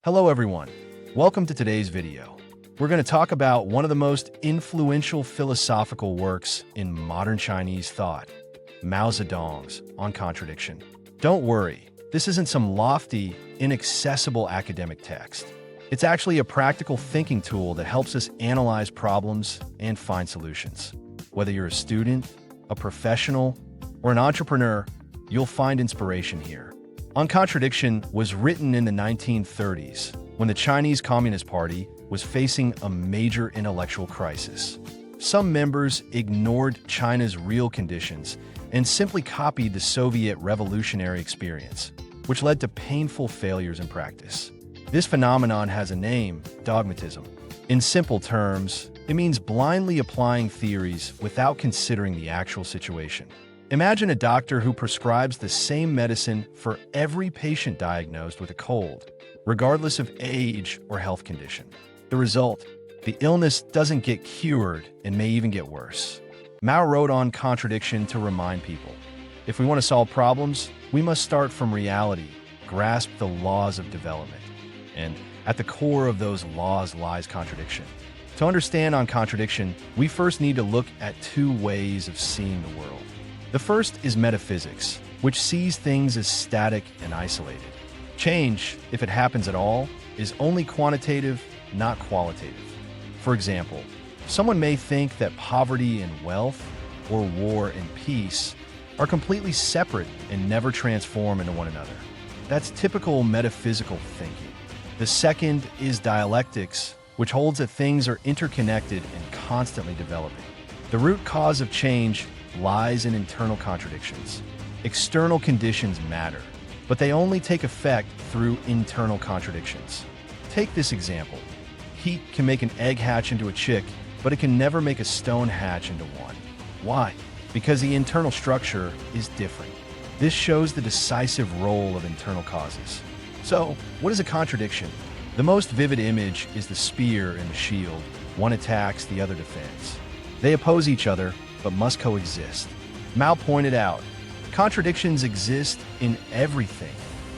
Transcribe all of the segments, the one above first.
Hello everyone, welcome to today's video. We're going to talk about one of the most influential philosophical works in modern Chinese thought, Mao Zedong's On Contradiction. Don't worry, this isn't some lofty, inaccessible academic text. It's actually a practical thinking tool that helps us analyze problems and find solutions. Whether you're a student, a professional, or an entrepreneur, you'll find inspiration here. On Contradiction was written in the 1930s, when the Chinese Communist Party was facing a major intellectual crisis. Some members ignored China's real conditions and simply copied the Soviet revolutionary experience, which led to painful failures in practice. This phenomenon has a name: dogmatism. In simple terms, it means blindly applying theories without considering the actual situation. Imagine a doctor who prescribes the same medicine for every patient diagnosed with a cold, regardless of age or health condition. The result: the illness doesn't get cured and may even get worse. Mao wrote On Contradiction to remind people, if we want to solve problems, we must start from reality, grasp the laws of development. And at the core of those laws lies contradiction. To understand On Contradiction, we first need to look at two ways of seeing the world. The first is metaphysics, which sees things as static and isolated. Change, if it happens at all, is only quantitative, not qualitative. For example, someone may think that poverty and wealth, or war and peace, are completely separate and never transform into one another. That's typical metaphysical thinking. The second is dialectics, which holds that things are interconnected and constantly developing. The root cause of change lies in internal contradictions. External conditions matter, but they only take effect through internal contradictions. Take this example. Heat can make an egg hatch into a chick, but it can never make a stone hatch into one. Why? Because the internal structure is different. This shows the decisive role of internal causes. So, what is a contradiction? The most vivid image is the spear and the shield. One attacks, the other defends. They oppose each other, but must coexist. Mao pointed out, contradictions exist in everything,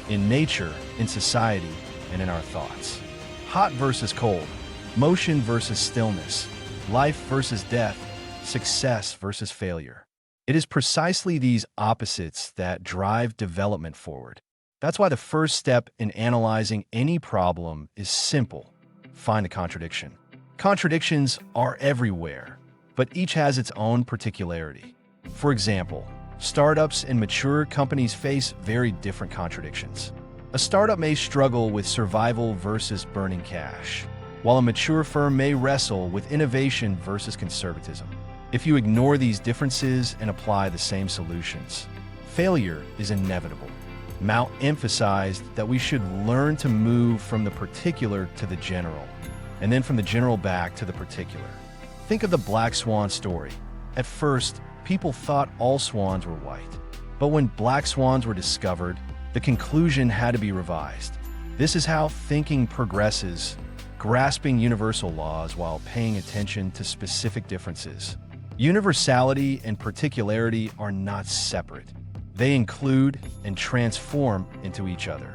in nature, in society, and in our thoughts. Hot versus cold, motion versus stillness, life versus death, success versus failure. It is precisely these opposites that drive development forward. That's why the first step in analyzing any problem is simple: find a contradiction. Contradictions are everywhere, but each has its own particularity. For example, startups and mature companies face very different contradictions. A startup may struggle with survival versus burning cash, while a mature firm may wrestle with innovation versus conservatism. If you ignore these differences and apply the same solutions, failure is inevitable. Mao emphasized that we should learn to move from the particular to the general, and then from the general back to the particular. Think of the black swan story. At first, people thought all swans were white. But when black swans were discovered, the conclusion had to be revised. This is how thinking progresses, grasping universal laws while paying attention to specific differences. Universality and particularity are not separate. They include and transform into each other.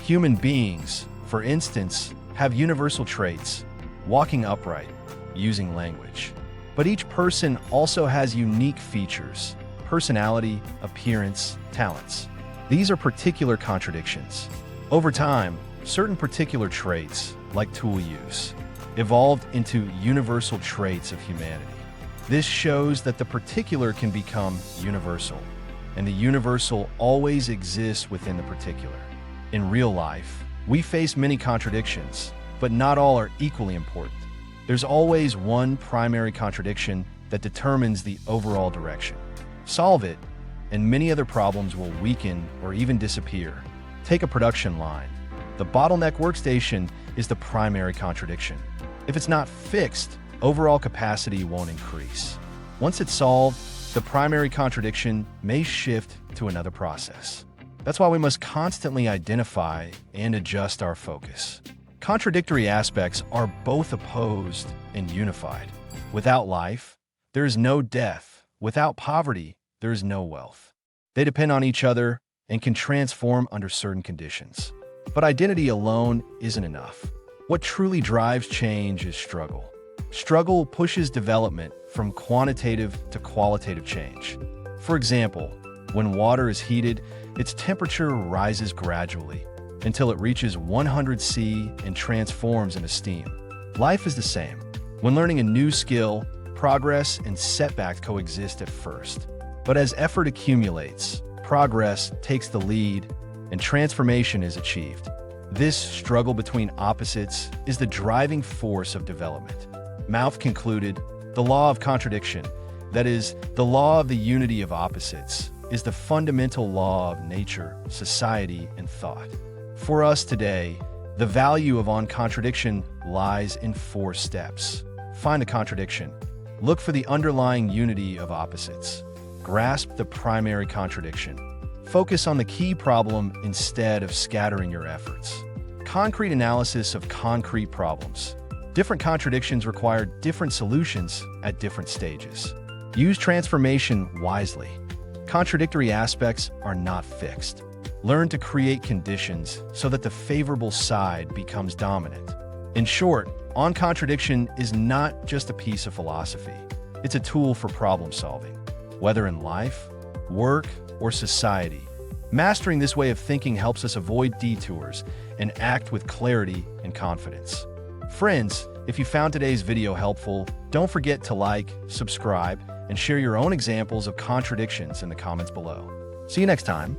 Human beings, for instance, have universal traits: walking upright, using language. But each person also has unique features: personality, appearance, talents. These are particular contradictions. Over time, certain particular traits, like tool use, evolved into universal traits of humanity. This shows that the particular can become universal, and the universal always exists within the particular. In real life, we face many contradictions, but not all are equally important. There's always one primary contradiction that determines the overall direction. Solve it, and many other problems will weaken or even disappear. Take a production line. The bottleneck workstation is the primary contradiction. If it's not fixed, overall capacity won't increase. Once it's solved, the primary contradiction may shift to another process. That's why we must constantly identify and adjust our focus. Contradictory aspects are both opposed and unified. Without life, there is no death. Without poverty, there is no wealth. They depend on each other and can transform under certain conditions. But identity alone isn't enough. What truly drives change is struggle. Struggle pushes development from quantitative to qualitative change. For example, when water is heated, its temperature rises gradually until it reaches 100 C and transforms into steam. Life is the same. When learning a new skill, progress and setbacks coexist at first. But as effort accumulates, progress takes the lead and transformation is achieved. This struggle between opposites is the driving force of development. MAO concluded, the law of contradiction, that is, the law of the unity of opposites, is the fundamental law of nature, society, and thought. For us today, the value of On Contradiction lies in 4 steps. Find a contradiction. Look for the underlying unity of opposites. Grasp the primary contradiction. Focus on the key problem instead of scattering your efforts. Concrete analysis of concrete problems. Different contradictions require different solutions at different stages. Use transformation wisely. Contradictory aspects are not fixed. Learn to create conditions so that the favorable side becomes dominant. In short, On Contradiction is not just a piece of philosophy. It's a tool for problem solving, whether in life, work, or society. Mastering this way of thinking helps us avoid detours and act with clarity and confidence. Friends, if you found today's video helpful, don't forget to like, subscribe, and share your own examples of contradictions in the comments below. See you next time.